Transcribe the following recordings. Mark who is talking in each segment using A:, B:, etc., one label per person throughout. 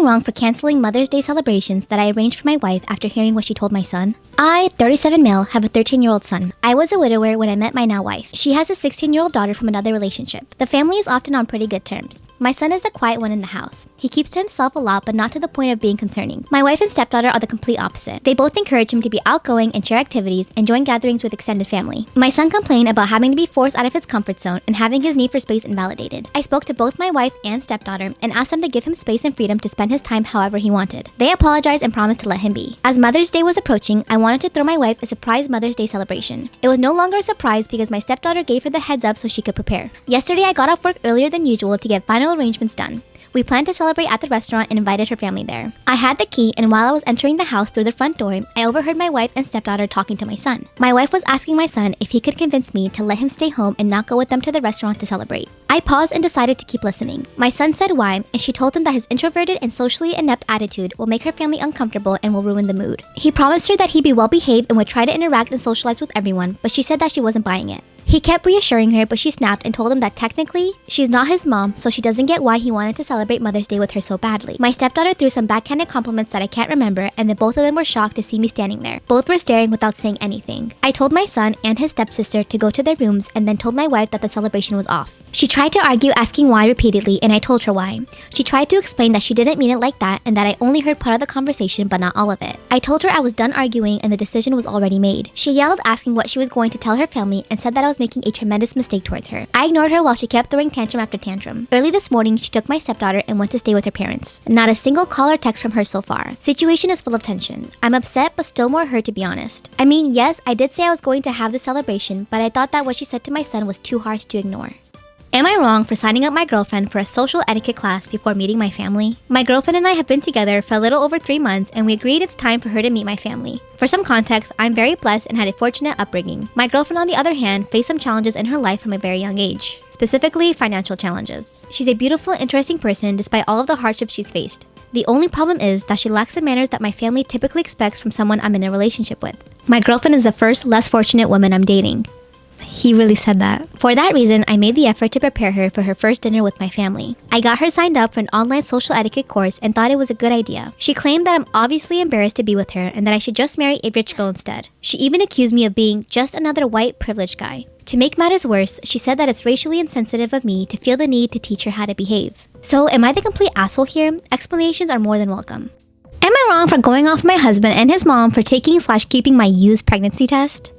A: wrong for canceling Mother's Day celebrations that I arranged for my wife after hearing what she told my son? I, 37 male, have a 13-year-old son. I was a widower when I met my now wife. She has a 16-year-old daughter from another relationship. The family is often on pretty good terms. My son is the quiet one in the house. He keeps to himself a lot, but not to the point of being concerning. My wife and stepdaughter are the complete opposite. They both encourage him to be outgoing and share activities and join gatherings with extended family. My son complained about having to be forced out of his comfort zone and having his need for space invalidated. I spoke to both my wife and stepdaughter and asked them to give him space and freedom to spend his time however he wanted. They apologized and promised to let him be. As Mother's Day was approaching, I wanted to throw my wife a surprise Mother's Day celebration. It was no longer a surprise because my stepdaughter gave her the heads up so she could prepare. Yesterday, I got off work earlier than usual to get final arrangements done. We planned to celebrate at the restaurant and invited her family there. I had the key, and while I was entering the house through the front door, I overheard my wife and stepdaughter talking to my son. My wife was asking my son if he could convince me to let him stay home and not go with them to the restaurant to celebrate. I paused and decided to keep listening. My son said why, and she told him that his introverted and socially inept attitude will make her family uncomfortable and will ruin the mood. He promised her that he'd be well behaved and would try to interact and socialize with everyone, but she said that she wasn't buying it. He kept reassuring her, but she snapped and told him that technically, she's not his mom, so she doesn't get why he wanted to celebrate Mother's Day with her so badly. My stepdaughter threw some backhanded compliments that I can't remember, and then both of them were shocked to see me standing there. Both were staring without saying anything. I told my son and his stepsister to go to their rooms and then told my wife that the celebration was off. She tried to argue, asking why repeatedly, and I told her why. She tried to explain that she didn't mean it like that and that I only heard part of the conversation but not all of it. I told her I was done arguing and the decision was already made. She yelled, asking what she was going to tell her family, and said that I was making a tremendous mistake towards her. I ignored her while she kept throwing tantrum after tantrum. Early this morning, she took my stepdaughter and went to stay with her parents. Not a single call or text from her so far. Situation is full of tension. I'm upset but still more hurt, to be honest. I mean, yes, I did say I was going to have the celebration, but I thought that what she said to my son was too harsh to ignore. Am I wrong for signing up my girlfriend for a social etiquette class before meeting my family? My girlfriend and I have been together for a little over 3 months, and we agreed it's time for her to meet my family. For some context, I'm very blessed and had a fortunate upbringing. My girlfriend, on the other hand, faced some challenges in her life from a very young age, specifically financial challenges. She's a beautiful, interesting person despite all of the hardships she's faced. The only problem is that she lacks the manners that my family typically expects from someone I'm in a relationship with. My girlfriend is the first, less fortunate woman I'm dating. He really said that. For that reason, I made the effort to prepare her for her first dinner with my family. I got her signed up for an online social etiquette course and thought it was a good idea. She claimed that I'm obviously embarrassed to be with her and that I should just marry a rich girl instead. She even accused me of being just another white privileged guy. To make matters worse, she said that it's racially insensitive of me to feel the need to teach her how to behave. So, am I the complete asshole here? Explanations are more than welcome. Am I wrong for going off my husband and his mom for taking/keeping my used pregnancy test?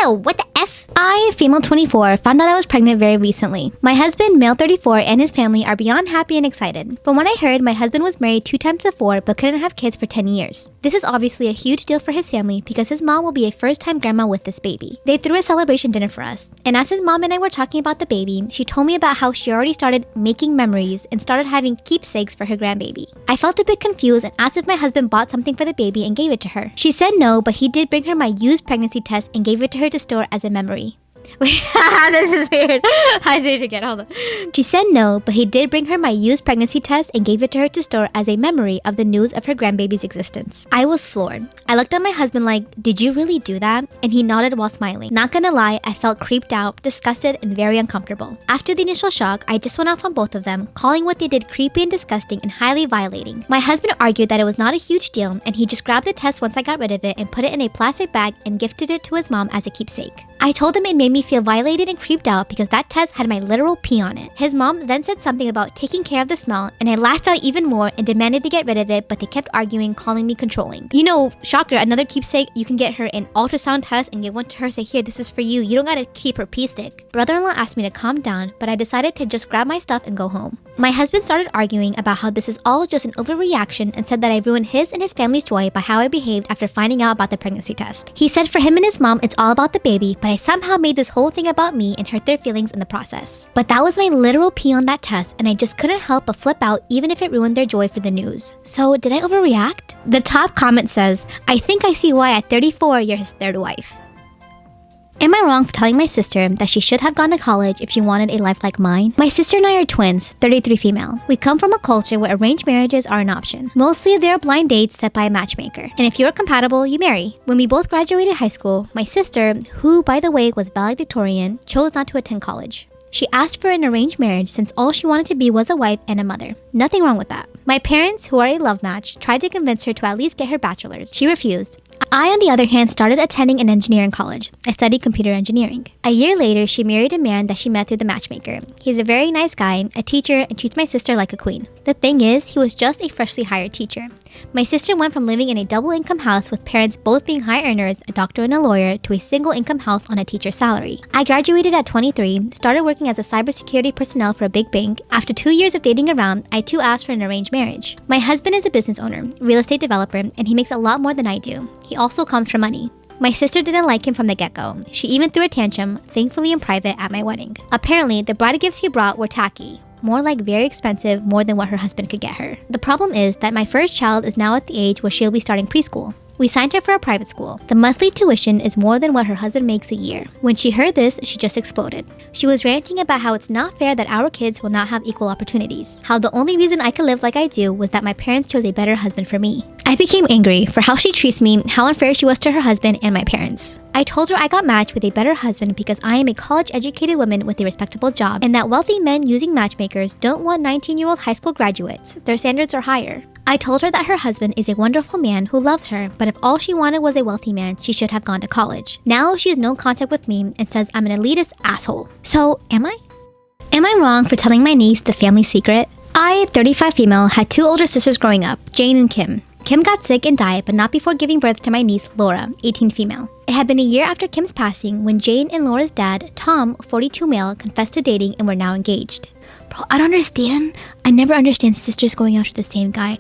A: Ew, what the F? I, female 24, found out I was pregnant very recently. My husband, male 34, and his family are beyond happy and excited. From what I heard, my husband was married 2 times before but couldn't have kids for 10 years. This is obviously a huge deal for his family because his mom will be a first-time grandma with this baby. They threw a celebration dinner for us, and as his mom and I were talking about the baby, she told me about how she already started making memories and started having keepsakes for her grandbaby. I felt a bit confused and asked if my husband bought something for the baby and gave it to her. She said no, but he did bring her my used pregnancy test and gave it to her to store as a memory. Wait, this is weird. I need to get, hold on. She said no, but he did bring her my used pregnancy test and gave it to her to store as a memory of the news of her grandbaby's existence. I was floored. I looked at my husband like, did you really do that? And he nodded while smiling. Not gonna lie, I felt creeped out, disgusted, and very uncomfortable. After the initial shock, I just went off on both of them, calling what they did creepy and disgusting and highly violating. My husband argued that it was not a huge deal, and he just grabbed the test once I got rid of it and put it in a plastic bag and gifted it to his mom as a keepsake. I told him it made me feel violated and creeped out because that test had my literal pee on it. His mom then said something about taking care of the smell, and I lashed out even more and demanded to get rid of it, but they kept arguing, calling me controlling. You know, shocker, another keepsake, you can get her an ultrasound test and give one to her, say, here, this is for you. You don't gotta keep her pee stick. Brother-in-law asked me to calm down, but I decided to just grab my stuff and go home. My husband started arguing about how this is all just an overreaction and said that I ruined his and his family's joy by how I behaved after finding out about the pregnancy test. He said for him and his mom, it's all about the baby, but I somehow made this whole thing about me and hurt their feelings in the process. But that was my literal pee on that test, and I just couldn't help but flip out even if it ruined their joy for the news. So did I overreact? The top comment says, I think I see why at 34 you're his third wife. Am I wrong for telling my sister that she should have gone to college if she wanted a life like mine? My sister and I are twins, 33 female. We come from a culture where arranged marriages are an option. Mostly they are blind dates set by a matchmaker. And if you're compatible, you marry. When we both graduated high school, my sister, who by the way was valedictorian, chose not to attend college. She asked for an arranged marriage since all she wanted to be was a wife and a mother. Nothing wrong with that. My parents, who are a love match, tried to convince her to at least get her bachelor's. She refused. I, on the other hand, started attending an engineering college. I studied computer engineering. A year later, she married a man that she met through the matchmaker. He's a very nice guy, a teacher, and treats my sister like a queen. The thing is, he was just a freshly hired teacher. My sister went from living in a double-income house with parents both being high earners, a doctor and a lawyer, to a single-income house on a teacher's salary. I graduated at 23, started working as a cybersecurity personnel for a big bank. After 2 years of dating around, I too asked for an arranged marriage. My husband is a business owner, real estate developer, and he makes a lot more than I do. He also comes from money. My sister didn't like him from the get-go. She even threw a tantrum, thankfully in private, at my wedding. Apparently, the bride gifts he brought were tacky. More like very expensive, more than what her husband could get her. The problem is that my first child is now at the age where she'll be starting preschool. We signed her for a private school. The monthly tuition is more than what her husband makes a year. When she heard this, she just exploded. She was ranting about how it's not fair that our kids will not have equal opportunities. How the only reason I could live like I do was that my parents chose a better husband for me. I became angry for how she treats me, how unfair she was to her husband and my parents. I told her I got matched with a better husband because I am a college-educated woman with a respectable job, and that wealthy men using matchmakers don't want 19-year-old high school graduates. Their standards are higher. I told her that her husband is a wonderful man who loves her, but if all she wanted was a wealthy man, she should have gone to college. Now she has no contact with me and says I'm an elitist asshole. So, am I? Am I wrong for telling my niece the family secret? I, 35 female, had 2 older sisters growing up, Jane and Kim. Kim got sick and died, but not before giving birth to my niece, Laura, 18 female. It had been a year after Kim's passing when Jane and Laura's dad, Tom, 42 male, confessed to dating and were now engaged. Bro, I don't understand. I never understand sisters going after the same guy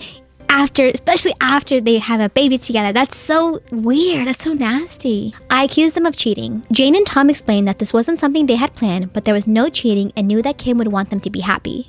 A: especially after they have a baby together. That's so weird. That's so nasty. I accused them of cheating. Jane and Tom explained that this wasn't something they had planned, but there was no cheating and knew that Kim would want them to be happy.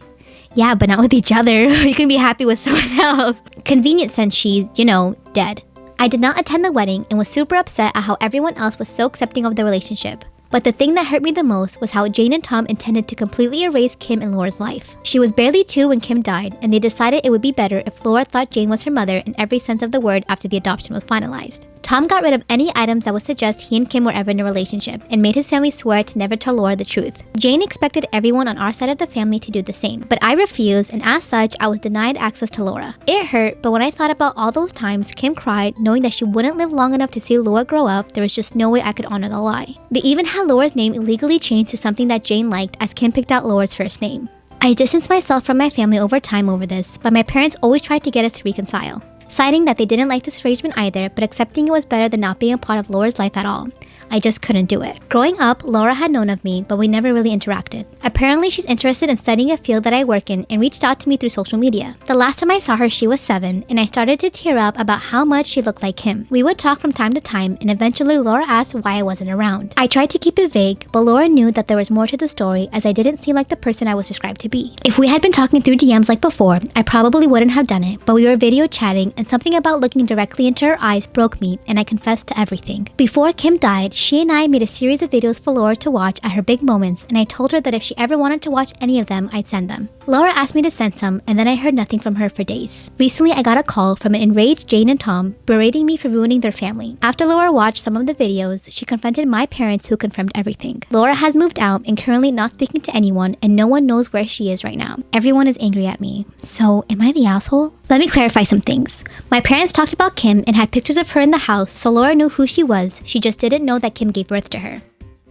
A: Yeah, but not with each other. You can be happy with someone else. Convenient since she's, dead. I did not attend the wedding and was super upset at how everyone else was so accepting of the relationship. But the thing that hurt me the most was how Jane and Tom intended to completely erase Kim and Laura's life. She was barely 2 when Kim died, and they decided it would be better if Laura thought Jane was her mother in every sense of the word after the adoption was finalized. Tom got rid of any items that would suggest he and Kim were ever in a relationship and made his family swear to never tell Laura the truth. Jane expected everyone on our side of the family to do the same, but I refused, and as such, I was denied access to Laura. It hurt, but when I thought about all those times Kim cried, knowing that she wouldn't live long enough to see Laura grow up, there was just no way I could honor the lie. They even had Laura's name illegally changed to something that Jane liked, as Kim picked out Laura's first name. I distanced myself from my family over time over this, but my parents always tried to get us to reconcile, citing that they didn't like this arrangement either, but accepting it was better than not being a part of Laura's life at all. I just couldn't do it. Growing up, Laura had known of me, but we never really interacted. Apparently, she's interested in studying a field that I work in and reached out to me through social media. The last time I saw her, she was 7, and I started to tear up about how much she looked like him. We would talk from time to time, and eventually Laura asked why I wasn't around. I tried to keep it vague, but Laura knew that there was more to the story, as I didn't seem like the person I was described to be. If we had been talking through DMs like before, I probably wouldn't have done it, but we were video chatting, and something about looking directly into her eyes broke me, and I confessed to everything. Before Kim died, she and I made a series of videos for Laura to watch at her big moments, and I told her that if she ever wanted to watch any of them, I'd send them. Laura asked me to send some, and then I heard nothing from her for days. Recently, I got a call from an enraged Jane and Tom berating me for ruining their family. After Laura watched some of the videos, she confronted my parents, who confirmed everything. Laura has moved out and currently not speaking to anyone, and no one knows where she is right now. Everyone is angry at me. So, am I the asshole? Let me clarify some things. My parents talked about Kim and had pictures of her in the house, so Laura knew who she was. She just didn't know that Kim gave birth to her.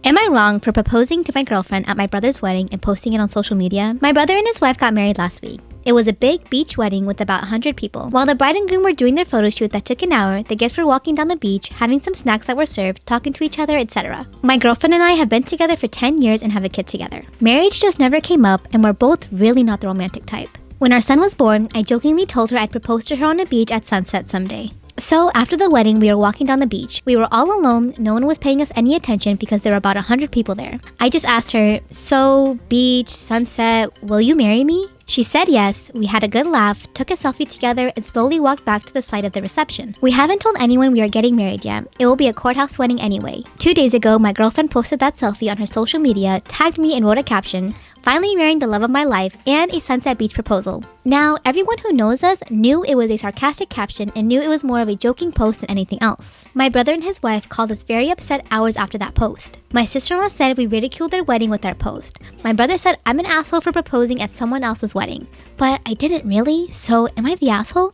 A: Am I wrong for proposing to my girlfriend at my brother's wedding and posting it on social media? My brother and his wife got married last week. It was a big beach wedding with about 100 people. While the bride and groom were doing their photo shoot that took an hour, the guests were walking down the beach, having some snacks that were served, talking to each other, etc. My girlfriend and I have been together for 10 years and have a kid together. Marriage just never came up, and we're both really not the romantic type. When our son was born, I jokingly told her I'd propose to her on a beach at sunset someday. So after the wedding, we were walking down the beach. We were all alone, no one was paying us any attention because there were about 100 people there. I just asked her, so beach, sunset, will you marry me? She said yes, we had a good laugh, took a selfie together, and slowly walked back to the site of the reception. We haven't told anyone we are getting married yet. It will be a courthouse wedding anyway. 2 days ago, my girlfriend posted that selfie on her social media, tagged me and wrote a caption, finally marrying the love of my life, and a Sunset Beach proposal. Now, everyone who knows us knew it was a sarcastic caption and knew it was more of a joking post than anything else. My brother and his wife called us very upset hours after that post. My sister-in-law said we ridiculed their wedding with our post. My brother said I'm an asshole for proposing at someone else's wedding. But I didn't really, so am I the asshole?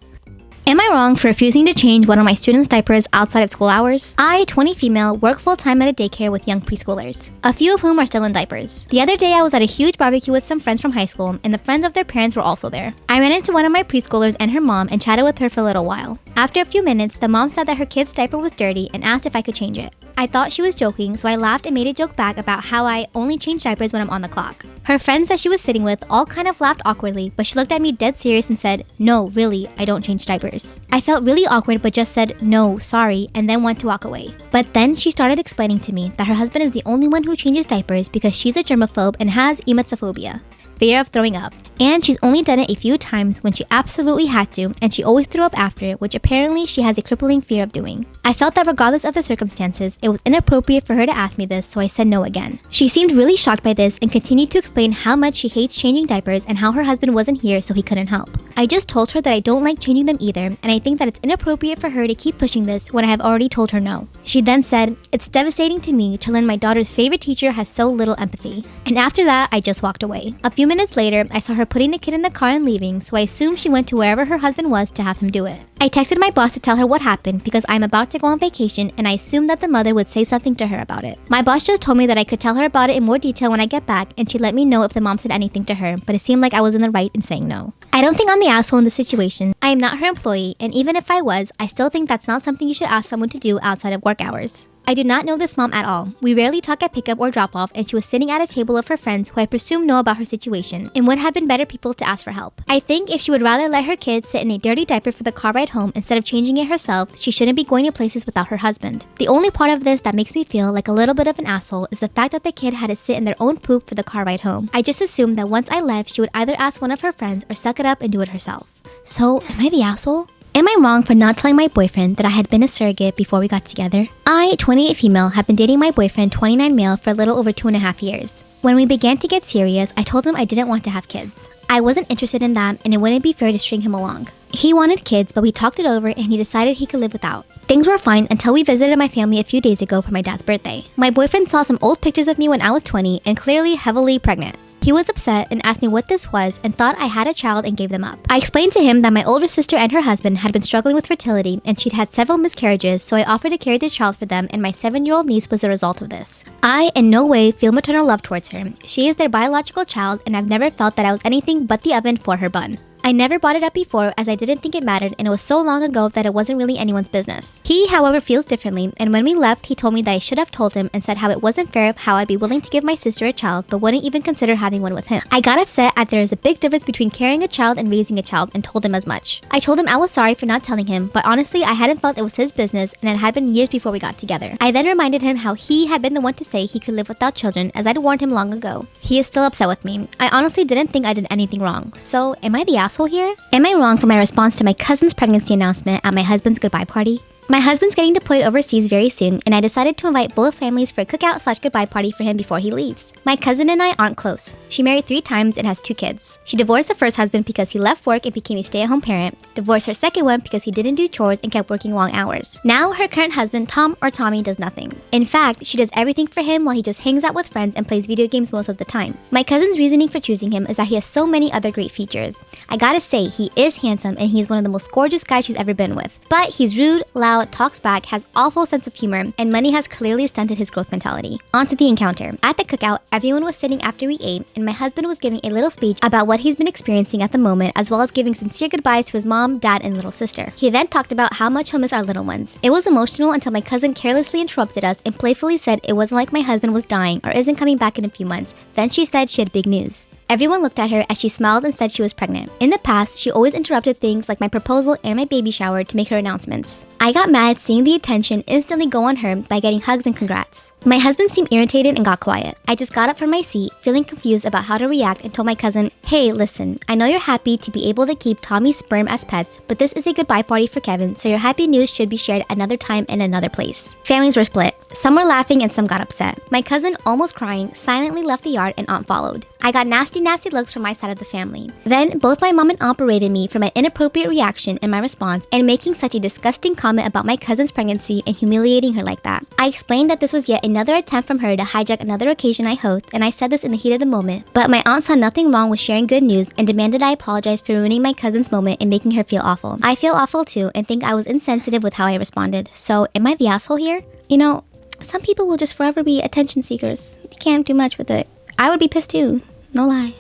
A: Am I wrong for refusing to change one of my students' diapers outside of school hours? I, 20 female, work full-time at a daycare with young preschoolers, a few of whom are still in diapers. The other day I was at a huge barbecue with some friends from high school, and the friends of their parents were also there. I ran into one of my preschoolers and her mom and chatted with her for a little while. After a few minutes, the mom said that her kid's diaper was dirty and asked if I could change it. I thought she was joking, so I laughed and made a joke back about how I only change diapers when I'm on the clock. Her friends that she was sitting with all kind of laughed awkwardly, but she looked at me dead serious and said, "No, really, I don't change diapers." I felt really awkward but just said, "No, sorry," and then went to walk away. But then she started explaining to me that her husband is the only one who changes diapers because she's a germaphobe and has 𝗃𝗶𝗶𝗹𝗃𝗃𝗃𝗃𝗃𝗃, fear of throwing up. And she's only done it a few times when she absolutely had to, and she always threw up after, which apparently she has a crippling fear of doing. I felt that regardless of the circumstances, it was inappropriate for her to ask me this, so I said no again. She seemed really shocked by this and continued to explain how much she hates changing diapers and how her husband wasn't here so he couldn't help. I just told her that I don't like changing them either, and I think that it's inappropriate for her to keep pushing this when I have already told her no. She then said, "It's devastating to me to learn my daughter's favorite teacher has so little empathy." And after that, I just walked away. A few minutes later, I saw her putting the kid in the car and leaving, so I assumed she went to wherever her husband was to have him do it. I texted my boss to tell her what happened because I'm about to go on vacation and I assumed that the mother would say something to her about it. My boss just told me that I could tell her about it in more detail when I get back, and she'd let me know if the mom said anything to her, but it seemed like I was in the right in saying no. I don't think I'm the asshole in this situation. I am not her employee, and even if I was, I still think that's not something you should ask someone to do outside of work hours. I do not know this mom at all. We rarely talk at pickup or drop off, and she was sitting at a table of her friends who I presume know about her situation and would have been better people to ask for help. I think if she would rather let her kid sit in a dirty diaper for the car ride home instead of changing it herself, she shouldn't be going to places without her husband. The only part of this that makes me feel like a little bit of an asshole is the fact that the kid had to sit in their own poop for the car ride home. I just assumed that once I left, she would either ask one of her friends or suck it up and do it herself. So, am I the asshole? Am I wrong for not telling my boyfriend that I had been a surrogate before we got together? I, 28 female, have been dating my boyfriend, 29 male, for a little over 2.5 years. When we began to get serious, I told him I didn't want to have kids. I wasn't interested in that, and it wouldn't be fair to string him along. He wanted kids, but we talked it over and he decided he could live without. Things were fine until we visited my family a few days ago for my dad's birthday. My boyfriend saw some old pictures of me when I was 20 and clearly heavily pregnant. He was upset and asked me what this was and thought I had a child and gave them up. I explained to him that my older sister and her husband had been struggling with fertility and she'd had several miscarriages, so I offered to carry the child for them, and my 7-year-old niece was the result of this. I in no way feel maternal love towards her. She is their biological child, and I've never felt that I was anything but the oven for her bun. I never brought it up before as I didn't think it mattered, and it was so long ago that it wasn't really anyone's business. He, however, feels differently, and when we left, he told me that I should have told him and said how it wasn't fair how I'd be willing to give my sister a child but wouldn't even consider having one with him. I got upset as there is a big difference between carrying a child and raising a child, and told him as much. I told him I was sorry for not telling him, but honestly I hadn't felt it was his business, and it had been years before we got together. I then reminded him how he had been the one to say he could live without children, as I'd warned him long ago. He is still upset with me. I honestly didn't think I did anything wrong. So, am I the asshole here? Am I wrong for my response to my cousin's pregnancy announcement at my husband's goodbye party? My husband's getting deployed overseas very soon, and I decided to invite both families for a cookout/goodbye party for him before he leaves. My cousin and I aren't close. She married 3 times and has 2 kids. She divorced her first husband because he left work and became a stay-at-home parent, divorced her second one because he didn't do chores and kept working long hours. Now her current husband, Tom or Tommy, does nothing. In fact, she does everything for him while he just hangs out with friends and plays video games most of the time. My cousin's reasoning for choosing him is that he has so many other great features. I gotta say, he is handsome and he is one of the most gorgeous guys she's ever been with. But he's rude, loud, talks back, has awful sense of humor, and money has clearly stunted his growth mentality. On to the encounter. At the cookout, everyone was sitting after we ate, and my husband was giving a little speech about what he's been experiencing at the moment, as well as giving sincere goodbyes to his mom, dad, and little sister. He then talked about how much he'll miss our little ones. It was emotional until my cousin carelessly interrupted us and playfully said it wasn't like my husband was dying or isn't coming back in a few months. Then she said she had big news. Everyone looked at her as she smiled and said she was pregnant. In the past, she always interrupted things like my proposal and my baby shower to make her announcements. I got mad seeing the attention instantly go on her by getting hugs and congrats. My husband seemed irritated and got quiet. I just got up from my seat, feeling confused about how to react, and told my cousin, "Hey, listen, I know you're happy to be able to keep Tommy's sperm as pets, but this is a goodbye party for Kevin, so your happy news should be shared another time in another place." Families were split. Some were laughing and some got upset. My cousin, almost crying, silently left the yard and aunt followed. I got nasty looks from my side of the family. Then, both my mom and aunt berated me for my inappropriate reaction and my response and making such a disgusting comment about my cousin's pregnancy and humiliating her like that. I explained that this was yet another attempt from her to hijack another occasion I host, and I said this in the heat of the moment, but my aunt saw nothing wrong with sharing good news and demanded I apologize for ruining my cousin's moment and making her feel awful. I feel awful too and think I was insensitive with how I responded. So, am I the asshole here? You know, some people will just forever be attention seekers. You can't do much with it. I would be pissed too. No lie.